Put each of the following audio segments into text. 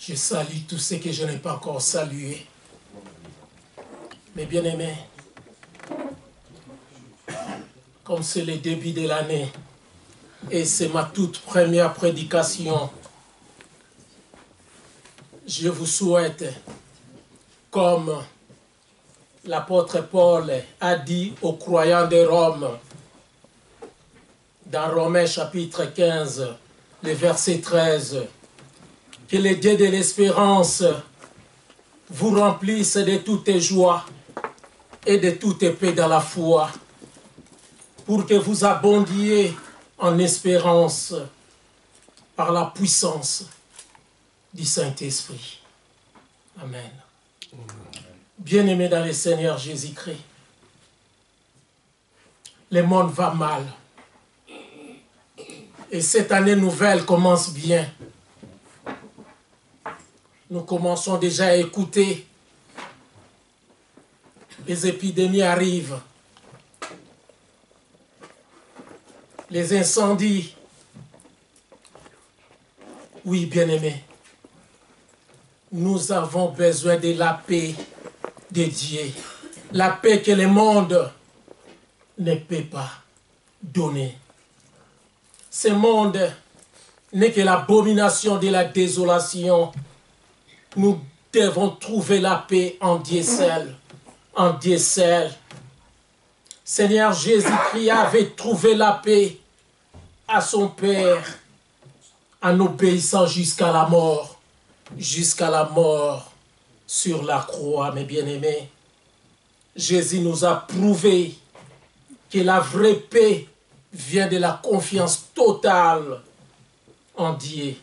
Je salue tous ceux que je n'ai pas encore salués. Mes bien-aimés, comme c'est le début de l'année et c'est ma toute première prédication, je vous souhaite, comme l'apôtre Paul a dit aux croyants de Rome, dans Romains chapitre 15, le verset 13, que le Dieu de l'espérance vous remplisse de toute joie et de toute paix dans la foi, pour que vous abondiez en espérance par la puissance du Saint-Esprit. Amen. Bien-aimés dans le Seigneur Jésus-Christ, le monde va mal. Et cette année nouvelle commence bien. Nous commençons déjà à écouter. Les épidémies arrivent. Les incendies. Oui, bien-aimés, nous avons besoin de la paix de Dieu. La paix que le monde ne peut pas donner. Ce monde n'est que l'abomination de la désolation. Nous devons trouver la paix en Dieu seul. En Dieu seul. Seigneur Jésus-Christ avait trouvé la paix à son Père en obéissant jusqu'à la mort. Jusqu'à la mort sur la croix, mes bien-aimés. Jésus nous a prouvé que la vraie paix vient de la confiance totale en Dieu.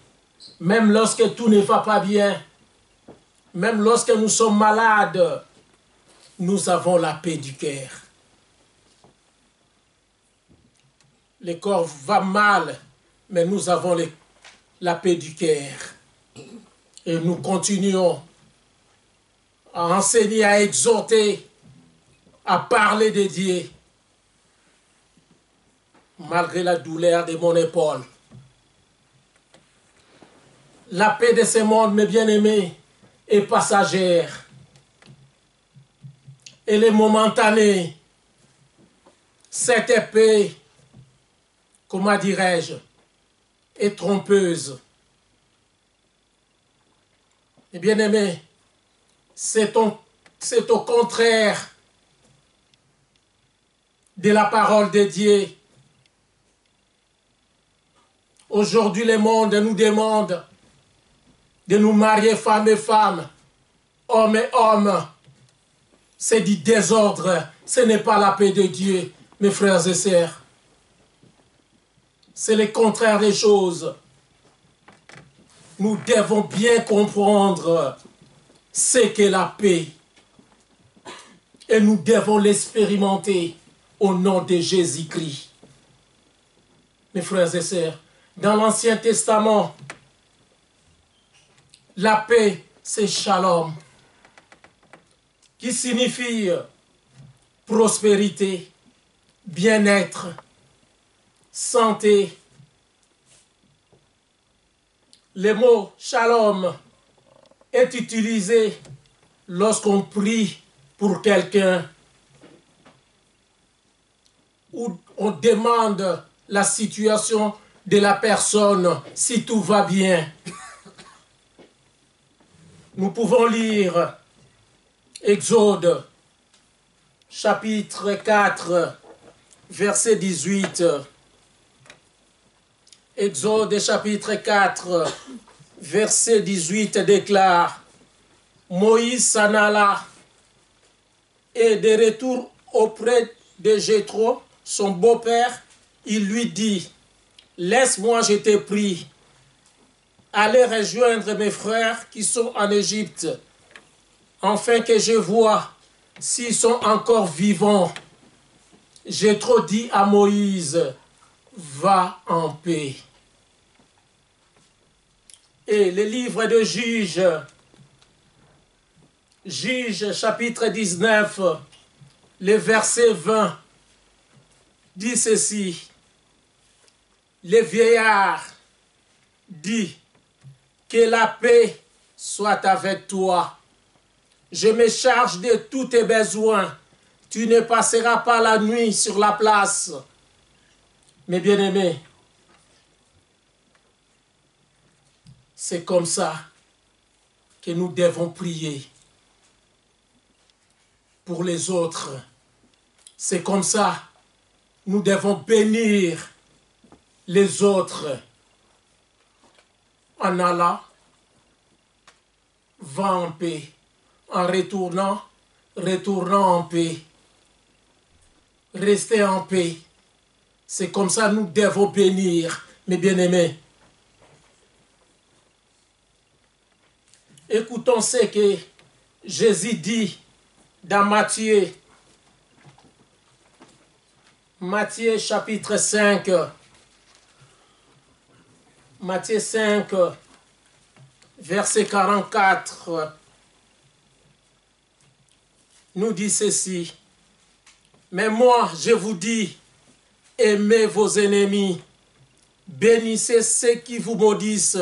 Même lorsque tout ne va pas bien, même lorsque nous sommes malades, nous avons la paix du cœur. Le corps va mal, mais nous avons la paix du cœur. Et nous continuons à enseigner, à exhorter, à parler de Dieu, malgré la douleur de mon épaule. La paix de ce monde, mes bien-aimés, est passagère. Elle est momentanée. Cette paix, comment dirais-je, est trompeuse. Et bien-aimés, c'est au contraire de la parole de Dieu. Aujourd'hui, le monde nous demande de nous marier femme et femme, homme et homme. C'est du désordre. Ce n'est pas la paix de Dieu, mes frères et sœurs. C'est le contraire des choses. Nous devons bien comprendre ce qu'est la paix. Et nous devons l'expérimenter au nom de Jésus-Christ. Mes frères et sœurs, dans l'Ancien Testament, la paix, c'est shalom, qui signifie prospérité, bien-être, santé. Le mot shalom est utilisé lorsqu'on prie pour quelqu'un ou on demande la situation de la personne, si tout va bien. Nous pouvons lire Exode, chapitre 4, verset 18. Exode, chapitre 4, verset 18 déclare: Moïse s'en alla et de retour auprès de Jéthro, son beau-père, il lui dit: Laisse-moi, je te prie, aller rejoindre mes frères qui sont en Égypte, afin que je vois s'ils sont encore vivants. Jéthro dit à Moïse: Va en paix. Et le livre de Juges, chapitre 19, le verset 20, dit ceci: Le vieillard dit que la paix soit avec toi. Je me charge de tous tes besoins. Tu ne passeras pas la nuit sur la place. Mes bien-aimés, c'est comme ça que nous devons prier pour les autres. C'est comme ça nous devons bénir les autres. En allant, va en paix. En retournant, en paix. Restez en paix. C'est comme ça nous devons bénir, mes bien-aimés. Écoutons ce que Jésus dit dans Matthieu. Matthieu chapitre 5. Matthieu 5, verset 44, nous dit ceci. Mais moi, je vous dis, aimez vos ennemis, bénissez ceux qui vous maudissent,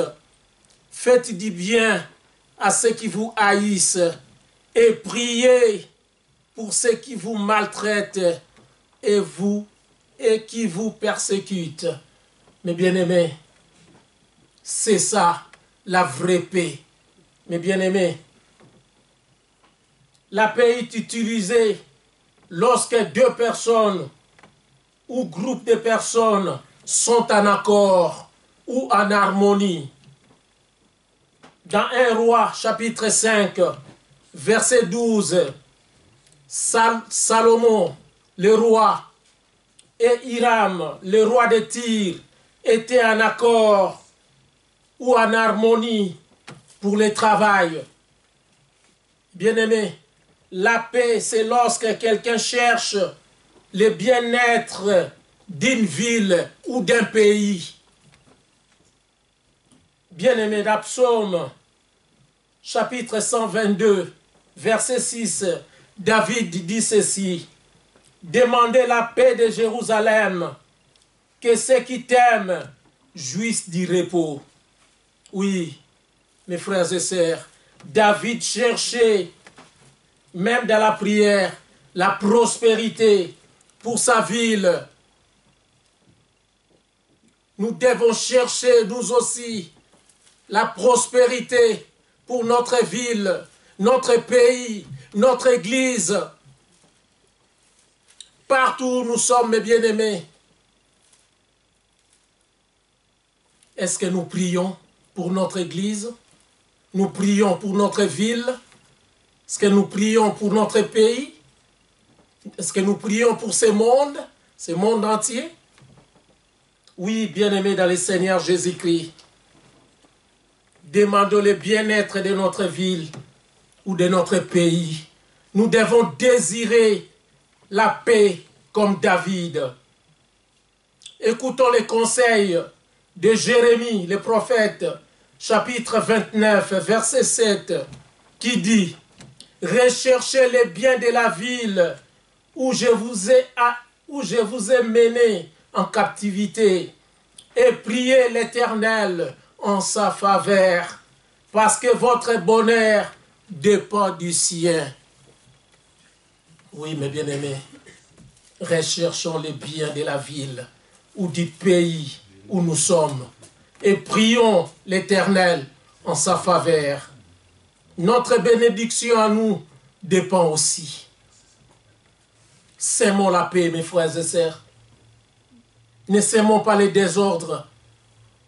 faites du bien à ceux qui vous haïssent, et priez pour ceux qui vous maltraitent et qui vous persécutent. Mes bien-aimés, c'est ça, la vraie paix. Mes bien-aimés, la paix est utilisée lorsque deux personnes ou groupes de personnes sont en accord ou en harmonie. Dans 1 Roi, chapitre 5, verset 12, Salomon, le roi, et Hiram, le roi de Tyr, étaient en accord ou en harmonie pour le travail. Bien-aimés, la paix, c'est lorsque quelqu'un cherche le bien-être d'une ville ou d'un pays. Bien-aimés, dans Psaume, chapitre 122, verset 6, David dit ceci. Demandez la paix de Jérusalem, que ceux qui t'aiment jouissent du repos. Oui, mes frères et sœurs, David cherchait, même dans la prière, la prospérité pour sa ville. Nous devons chercher, nous aussi, la prospérité pour notre ville, notre pays, notre église. Partout où nous sommes, mes bien-aimés. Est-ce que nous prions pour notre église? Nous prions pour notre ville? Est-ce que nous prions pour notre pays? Est-ce que nous prions pour ce monde entier? Oui, bien-aimés dans le Seigneur Jésus-Christ. Demandons le bien-être de notre ville ou de notre pays. Nous devons désirer la paix comme David. Écoutons les conseils de Jérémie, le prophète, chapitre 29, verset 7, qui dit « Recherchez les biens de la ville où je vous ai mené en captivité et priez l'Éternel en sa faveur, parce que votre bonheur dépend du sien. » Oui, mes bien-aimés, recherchons les biens de la ville ou du pays où nous sommes et prions l'Éternel en sa faveur. Notre bénédiction à nous dépend aussi. Sèmons la paix, mes frères et sœurs. Ne sèmons pas les désordres.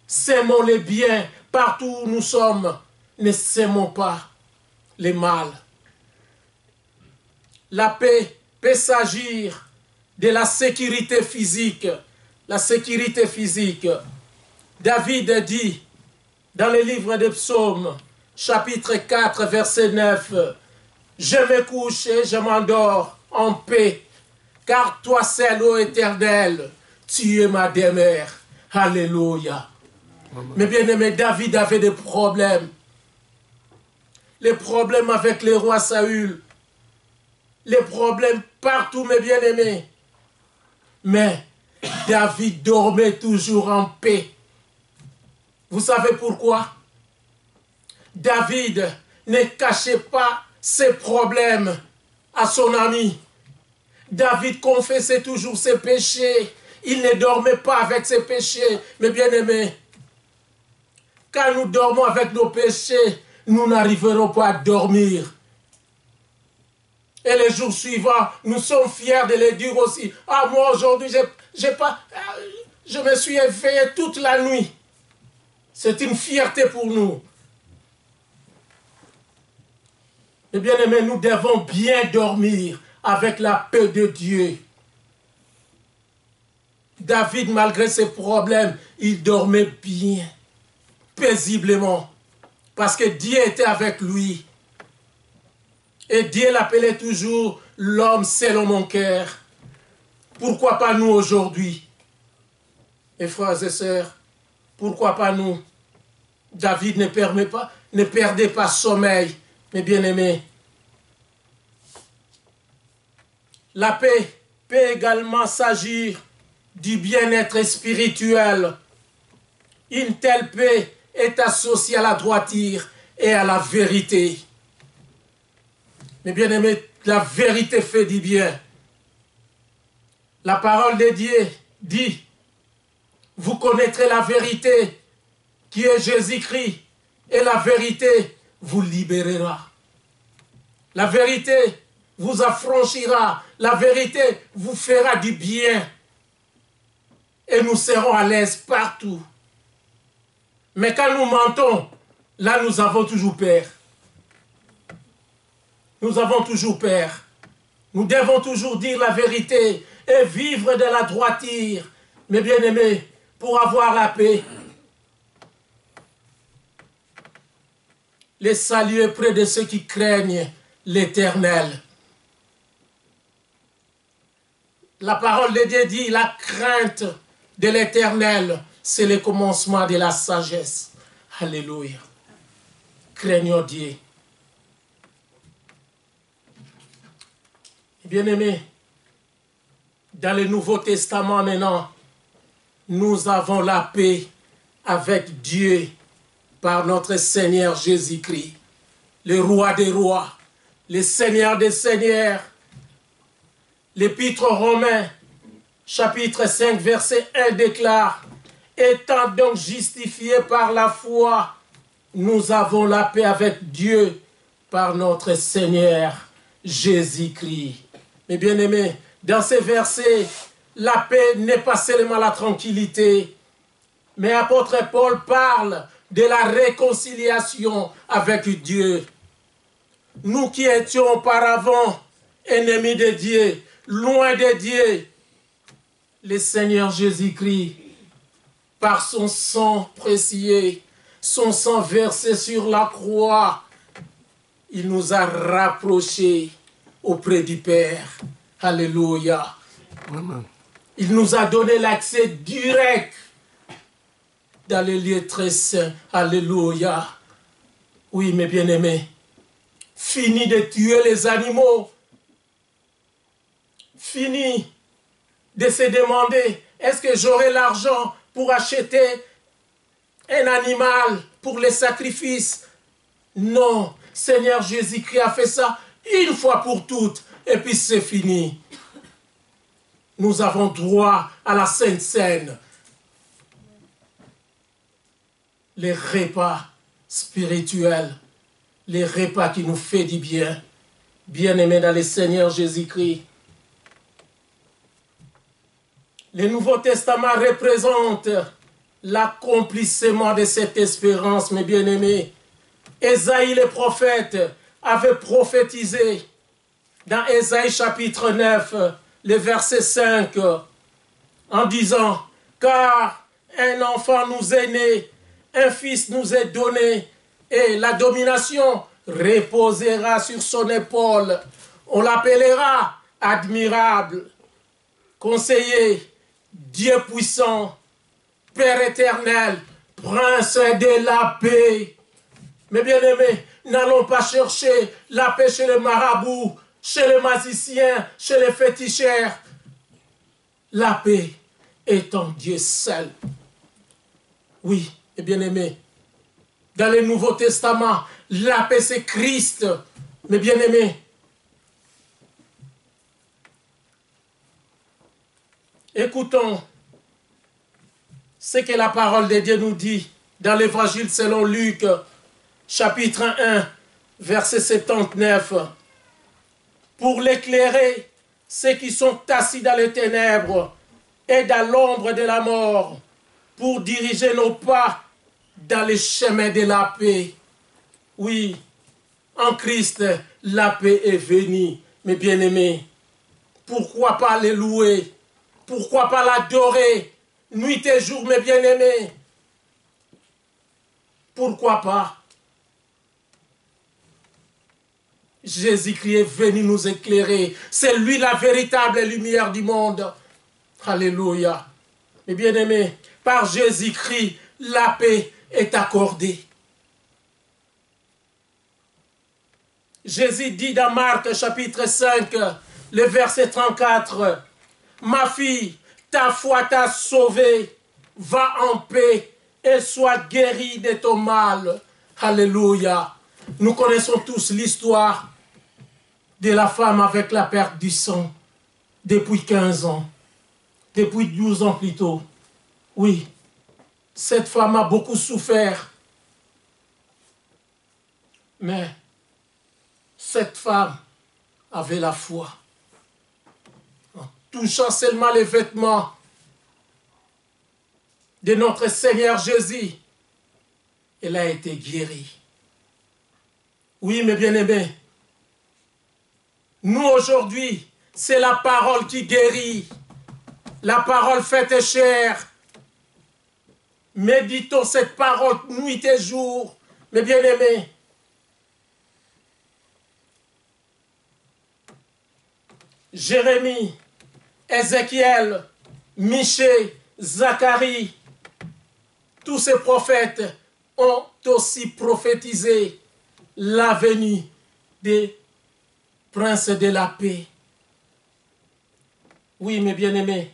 Sèmons les biens partout où nous sommes. Ne sèmons pas les mal. La paix peut s'agir de la sécurité physique. La sécurité physique. David dit dans le livre des Psaumes, chapitre 4, verset 9, « Je me couche et je m'endors en paix, car toi seul, ô Éternel, tu es ma demeure. » Alléluia. Mais bien aimé, David avait des problèmes. Les problèmes avec le roi Saül. Les problèmes partout, mes bien-aimés. Mais David dormait toujours en paix. Vous savez pourquoi? David ne cachait pas ses problèmes à son ami. David confessait toujours ses péchés. Il ne dormait pas avec ses péchés. Mais bien aimés, quand nous dormons avec nos péchés, nous n'arriverons pas à dormir. Et les jours suivants, nous sommes fiers de les dire aussi. Ah, moi aujourd'hui, je me suis éveillé toute la nuit. C'est une fierté pour nous. Mais bien aimés, nous devons bien dormir avec la paix de Dieu. David, malgré ses problèmes, il dormait bien, paisiblement, parce que Dieu était avec lui. Et Dieu l'appelait toujours l'homme selon mon cœur. Pourquoi pas nous aujourd'hui? Et frères et sœurs, pourquoi pas nous? David ne perdait pas sommeil, mes bien-aimés. La paix peut également s'agir du bien-être spirituel. Une telle paix est associée à la droiture et à la vérité. Mes bien-aimés, la vérité fait du bien. La parole de Dieu dit, vous connaîtrez la vérité qui est Jésus-Christ, et la vérité vous libérera. La vérité vous affranchira, la vérité vous fera du bien, et nous serons à l'aise partout. Mais quand nous mentons, là nous avons toujours peur. Nous avons toujours peur. Nous devons toujours dire la vérité et vivre de la droiture, mes bien-aimés, pour avoir la paix. Les salut est près de ceux qui craignent l'Éternel. La parole de Dieu dit, la crainte de l'Éternel, c'est le commencement de la sagesse. Alléluia. Craignons Dieu. Bien-aimés, dans le Nouveau Testament maintenant, nous avons la paix avec Dieu par notre Seigneur Jésus-Christ, le roi des rois, le Seigneur des seigneurs. L'Épître aux Romains, chapitre 5, verset 1 déclare, « Étant donc justifiés par la foi, nous avons la paix avec Dieu par notre Seigneur Jésus-Christ. » Mes bien-aimés, dans ces versets, la paix n'est pas seulement la tranquillité, mais l'apôtre Paul parle de la réconciliation avec Dieu. Nous qui étions auparavant ennemis de Dieu, loin de Dieu, le Seigneur Jésus-Christ, par son sang précieux, son sang versé sur la croix, il nous a rapprochés auprès du Père. Alléluia. Amen. Il nous a donné l'accès direct dans les lieux très saints. Alléluia. Oui, mes bien-aimés, fini de tuer les animaux. Fini de se demander, est-ce que j'aurai l'argent pour acheter un animal pour les sacrifices? Non, Seigneur Jésus-Christ a fait ça une fois pour toutes, et puis c'est fini. Nous avons droit à la Sainte Seine. Les repas spirituels, les repas qui nous font du bien, bien-aimés dans le Seigneur Jésus-Christ. Le Nouveau Testament représente l'accomplissement de cette espérance, mes bien-aimés. Ésaïe le prophète avait prophétisé dans Ésaïe chapitre 9, le verset 5, en disant, « Car un enfant nous est né, un fils nous est donné, et la domination reposera sur son épaule. On l'appellera admirable, conseiller, Dieu puissant, Père éternel, Prince de la paix. » Mes bien-aimés, n'allons pas chercher la paix chez les marabouts, chez les magiciens, chez les féticheurs. La paix est en Dieu seul. Oui, mes bien-aimés, dans le Nouveau Testament. La paix, c'est Christ, mes bien-aimés. Écoutons ce que la parole de Dieu nous dit dans l'Évangile selon Luc, chapitre 1, verset 79. Pour l'éclairer, ceux qui sont assis dans les ténèbres et dans l'ombre de la mort, pour diriger nos pas dans les chemins de la paix. Oui, en Christ, la paix est venue, mes bien-aimés. Pourquoi pas les louer? Pourquoi pas l'adorer? Nuit et jour, mes bien-aimés. Pourquoi pas? Jésus-Christ est venu nous éclairer. C'est lui la véritable lumière du monde. Alléluia. Mes bien-aimés, par Jésus-Christ, la paix est accordée. Jésus dit dans Marc chapitre 5, le verset 34, « Ma fille, ta foi t'a sauvée, va en paix et sois guérie de ton mal. » Alléluia. Nous connaissons tous l'histoire de la femme avec la perte du sang depuis 15 ans, depuis 12 ans plutôt. Oui, cette femme a beaucoup souffert. Mais cette femme avait la foi. En touchant seulement les vêtements de notre Seigneur Jésus, elle a été guérie. Oui, mes bien-aimés, nous aujourd'hui, c'est la parole qui guérit. La parole faite chair. Méditons cette parole nuit et jour, mes bien-aimés. Jérémie, Ézéchiel, Michée, Zacharie, tous ces prophètes ont aussi prophétisé la venue des princes de la paix. Oui, mes bien-aimés,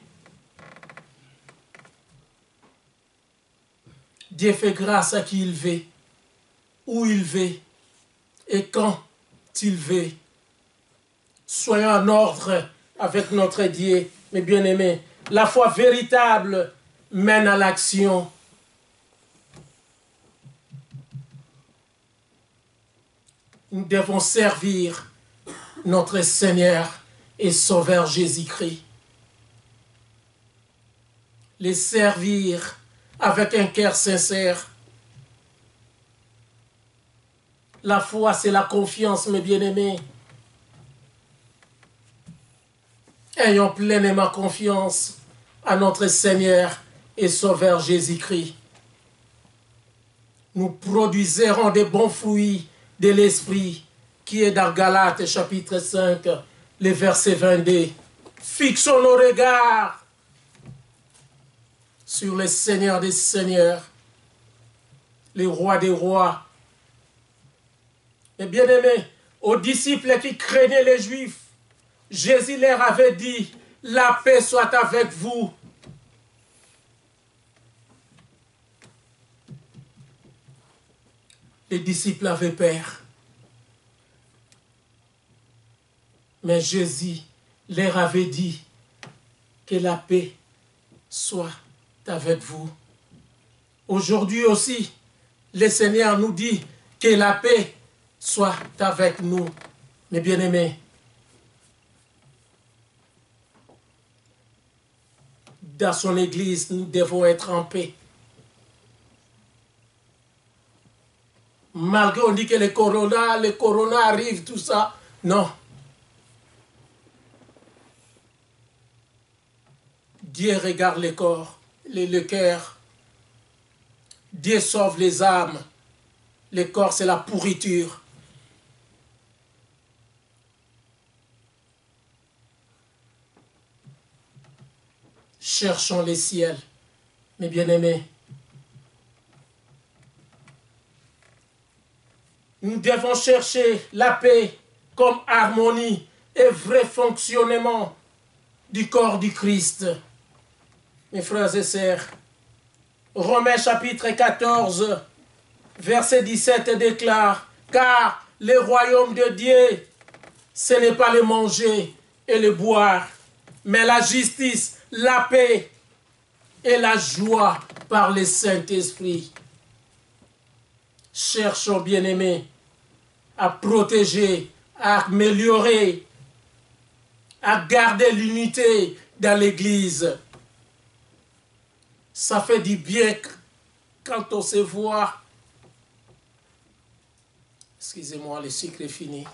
Dieu fait grâce à qui il veut, où il veut et quand il veut. Soyons en ordre avec notre Dieu, mes bien-aimés. La foi véritable mène à l'action. Nous devons servir notre Seigneur et Sauveur Jésus-Christ. Les servir avec un cœur sincère. La foi, c'est la confiance, mes bien-aimés. Ayons pleinement confiance à notre Seigneur et Sauveur Jésus-Christ. Nous produiserons des bons fruits de l'Esprit qui est dans Galates chapitre 5, le verset 22. Fixons nos regards sur le Seigneur des Seigneurs, le Roi des Rois. Et bien aimés, aux disciples qui craignaient les Juifs, Jésus leur avait dit, la paix soit avec vous. Les disciples avaient peur. Mais Jésus leur avait dit que la paix soit avec vous. Aujourd'hui aussi, le Seigneur nous dit que la paix soit avec nous, mes bien-aimés. Dans son Église, nous devons être en paix. Malgré on dit que le corona arrive, tout ça, non. Dieu regarde le corps, le cœur. Dieu sauve les âmes. Le corps, c'est la pourriture. Cherchons les ciels, mes bien-aimés. Nous devons chercher la paix comme harmonie et vrai fonctionnement du corps du Christ. Mes frères et sœurs, Romains chapitre 14, verset 17 déclare, car le royaume de Dieu, ce n'est pas le manger et le boire, mais la justice, la paix et la joie par le Saint-Esprit. Cherchons, bien-aimés, à protéger, à améliorer, à garder l'unité dans l'Église. Ça fait du bien quand on se voit. Excusez-moi, le sucre est fini.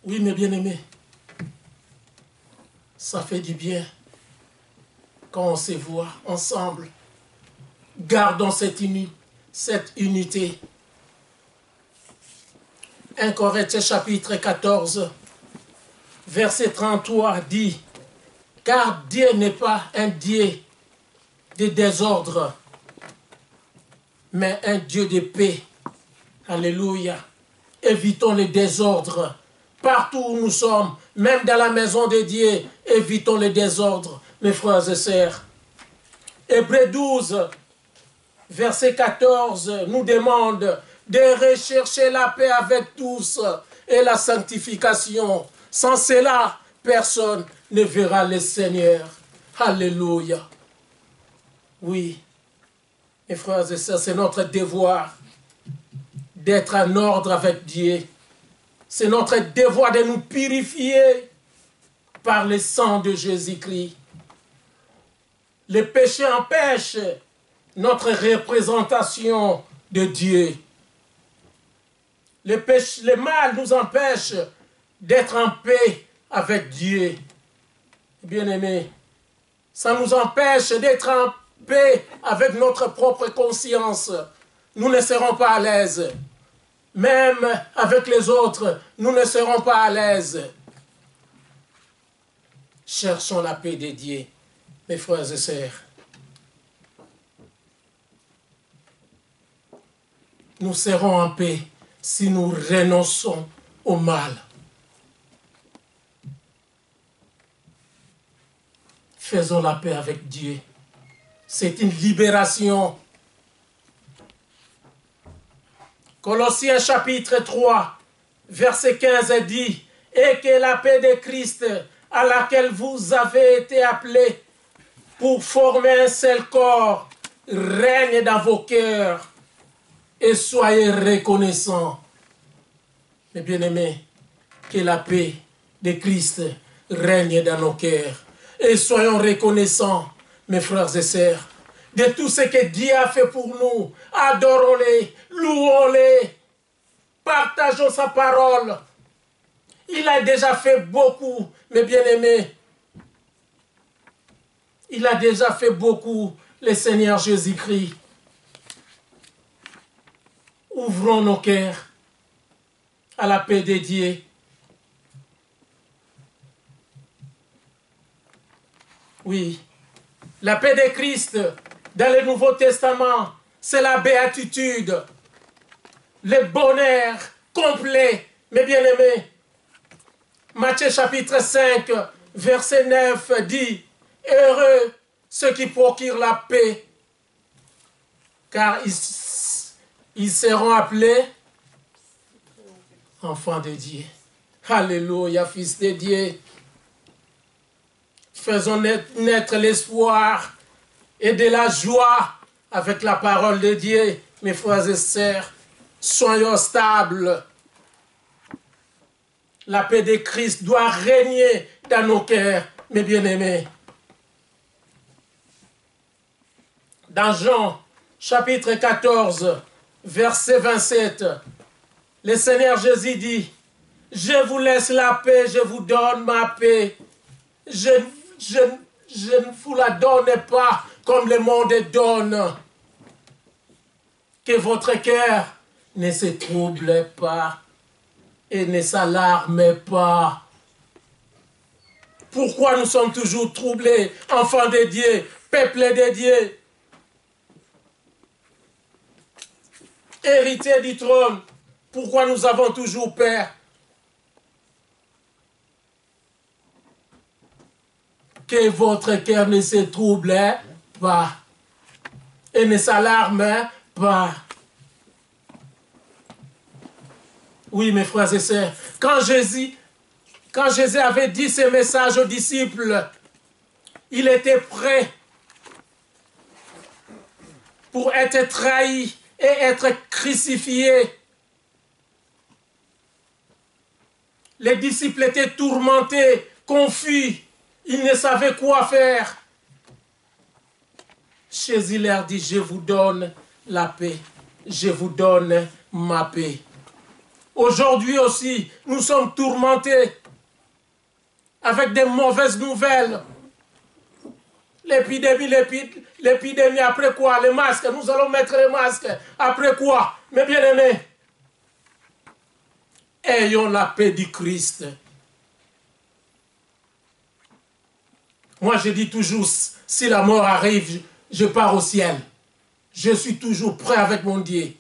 Oui, mes bien-aimés, ça fait du bien quand on se voit ensemble. Gardons cette unité. 1 Corinthiens chapitre 14, verset 33 dit, « Car Dieu n'est pas un Dieu de désordre, mais un Dieu de paix. » Alléluia. Évitons les désordres. Partout où nous sommes, même dans la maison de Dieu, évitons les désordres, mes frères et sœurs. Hébreux 12, verset 14, nous demande de rechercher la paix avec tous et la sanctification. Sans cela, personne ne verra le Seigneur. Alléluia. Oui, mes frères et sœurs, c'est notre devoir d'être en ordre avec Dieu. C'est notre devoir de nous purifier par le sang de Jésus-Christ. Le péché empêche notre représentation de Dieu. Le mal nous empêche d'être en paix avec Dieu. Bien-aimés, ça nous empêche d'être en paix avec notre propre conscience. Nous ne serons pas à l'aise. Même avec les autres, nous ne serons pas à l'aise. Cherchons la paix de Dieu, mes frères et sœurs. Nous serons en paix si nous renonçons au mal. Faisons la paix avec Dieu. C'est une libération. Colossiens chapitre 3, verset 15 dit, « Et que la paix de Christ, à laquelle vous avez été appelés pour former un seul corps, règne dans vos cœurs et soyez reconnaissants. » Mes bien-aimés, que la paix de Christ règne dans nos cœurs et soyons reconnaissants, mes frères et sœurs, de tout ce que Dieu a fait pour nous. Adorons-les, louons-les, partageons sa parole. Il a déjà fait beaucoup, mes bien-aimés. Il a déjà fait beaucoup, le Seigneur Jésus-Christ. Ouvrons nos cœurs à la paix de Dieu. Oui, la paix de Christ dans le Nouveau Testament, c'est la béatitude, le bonheur complet, mes bien-aimés. Matthieu chapitre 5, verset 9 dit, « Heureux ceux qui procurent la paix, car ils seront appelés enfants de Dieu. » Alléluia, fils de Dieu. Faisons naître l'espoir et de la joie avec la parole de Dieu, mes frères et sœurs. Soyons stables. La paix de Christ doit régner dans nos cœurs, mes bien-aimés. Dans Jean, chapitre 14, verset 27, le Seigneur Jésus dit, « Je vous laisse la paix, je vous donne ma paix. Je ne vous la donne pas comme le monde donne. Que votre cœur ne se trouble pas et ne s'alarme pas. » Pourquoi nous sommes toujours troublés, enfants de Dieu, peuple de Dieu? héritiers du trône, pourquoi nous avons toujours peur? Que votre cœur ne se trouble pas et ne s'alarme pas. Oui, mes frères et sœurs, quand Jésus avait dit ce message aux disciples, il était prêt pour être trahi et être crucifié. Les disciples étaient tourmentés, confus, ils ne savaient quoi faire. Jésus leur dit, je vous donne la paix, je vous donne ma paix. Aujourd'hui aussi, nous sommes tourmentés avec des mauvaises nouvelles. L'épidémie, après quoi? Les masques, nous allons mettre les masques. Après quoi? Mes bien-aimés, ayons la paix du Christ. Moi, je dis toujours, si la mort arrive, je pars au ciel. Je suis toujours prêt avec mon Dieu.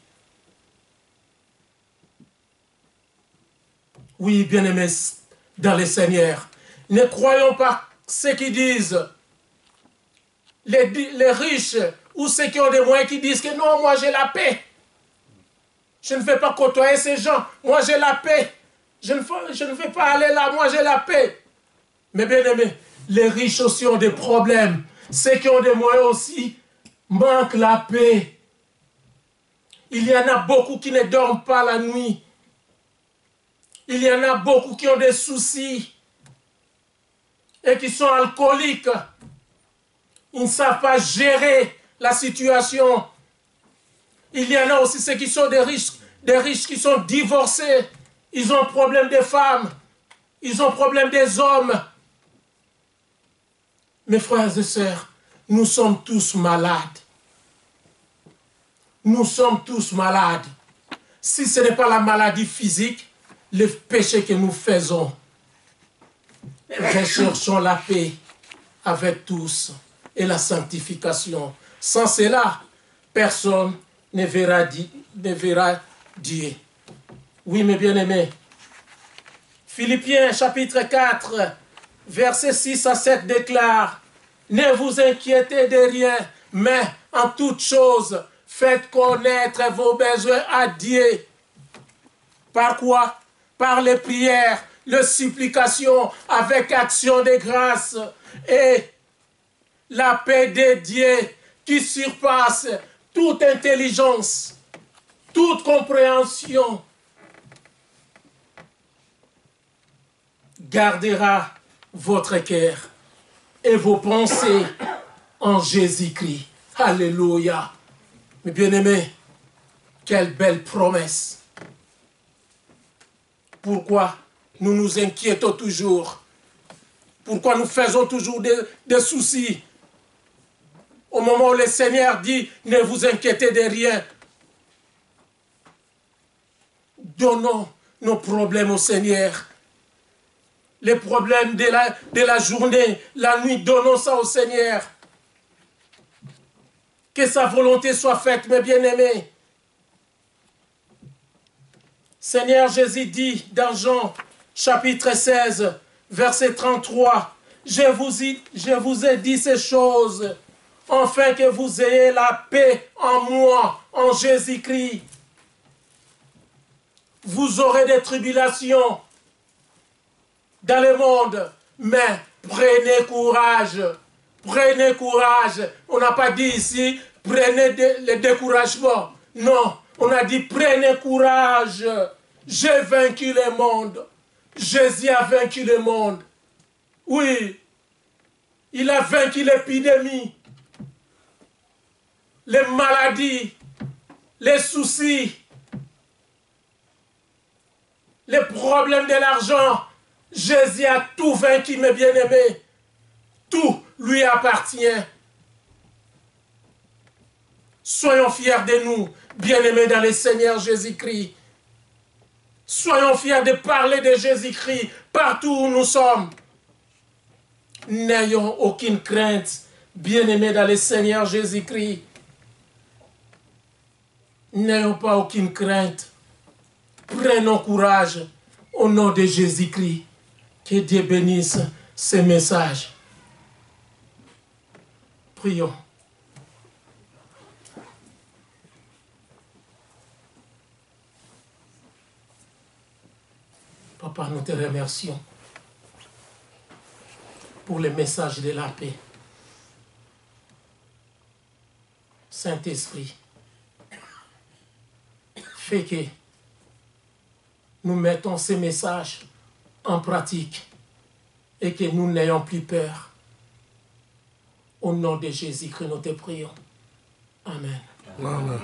Oui, bien-aimés, dans le Seigneur, ne croyons pas ceux qui disent, les riches ou ceux qui ont des moyens qui disent que non, moi j'ai la paix. Je ne vais pas côtoyer ces gens. Moi j'ai la paix. Je ne vais pas aller là. Moi j'ai la paix. Mais bien aimés, les riches aussi ont des problèmes. Ceux qui ont des moyens aussi manquent la paix. Il y en a beaucoup qui ne dorment pas la nuit. Il y en a beaucoup qui ont des soucis et qui sont alcooliques. Ils ne savent pas gérer la situation. Il y en a aussi ceux qui sont des riches qui sont divorcés. Ils ont problème des femmes. Ils ont problème des hommes. Mes frères et sœurs, nous sommes tous malades. Nous sommes tous malades. Si ce n'est pas la maladie physique, le péché que nous faisons, recherchons la paix avec tous et la sanctification. Sans cela, personne ne verra Dieu. Oui, mes bien-aimés. Philippiens chapitre 4, versets 6 à 7 déclare, « Ne vous inquiétez de rien, mais en toute chose, faites connaître vos besoins à Dieu. » Par quoi? Par les prières, les supplications, avec action de grâce. Et la paix de Dieu qui surpasse toute intelligence, toute compréhension, gardera votre cœur et vos pensées en Jésus-Christ. Alléluia. Mes bien-aimés, quelle belle promesse. Pourquoi nous nous inquiétons toujours? Pourquoi nous faisons toujours des soucis? Au moment où le Seigneur dit, ne vous inquiétez de rien. Donnons nos problèmes au Seigneur. Les problèmes de la journée, la nuit, donnons ça au Seigneur. Que sa volonté soit faite, mes bien-aimés. Seigneur Jésus dit dans Jean chapitre 16, verset 33, je vous ai dit ces choses, afin que vous ayez la paix en moi, en Jésus-Christ. Vous aurez des tribulations dans le monde, mais prenez courage. Prenez courage. On n'a pas dit ici, prenez le découragement. Non, on a dit, prenez courage. J'ai vaincu le monde. Jésus a vaincu le monde. Oui, il a vaincu l'épidémie, les maladies, les soucis, les problèmes de l'argent. Jésus a tout vaincu, mes bien-aimés. Tout lui appartient. Soyons fiers de nous, bien-aimés dans le Seigneur Jésus-Christ. Soyons fiers de parler de Jésus-Christ partout où nous sommes. N'ayons aucune crainte, bien-aimés dans le Seigneur Jésus-Christ. N'ayons pas aucune crainte. Prenons courage au nom de Jésus-Christ. Que Dieu bénisse ces messages. Prions. Papa, nous te remercions pour le message de la paix. Saint-Esprit, fais que nous mettons ces messages en pratique et que nous n'ayons plus peur. Au nom de Jésus que nous te prions. Amen. Amen.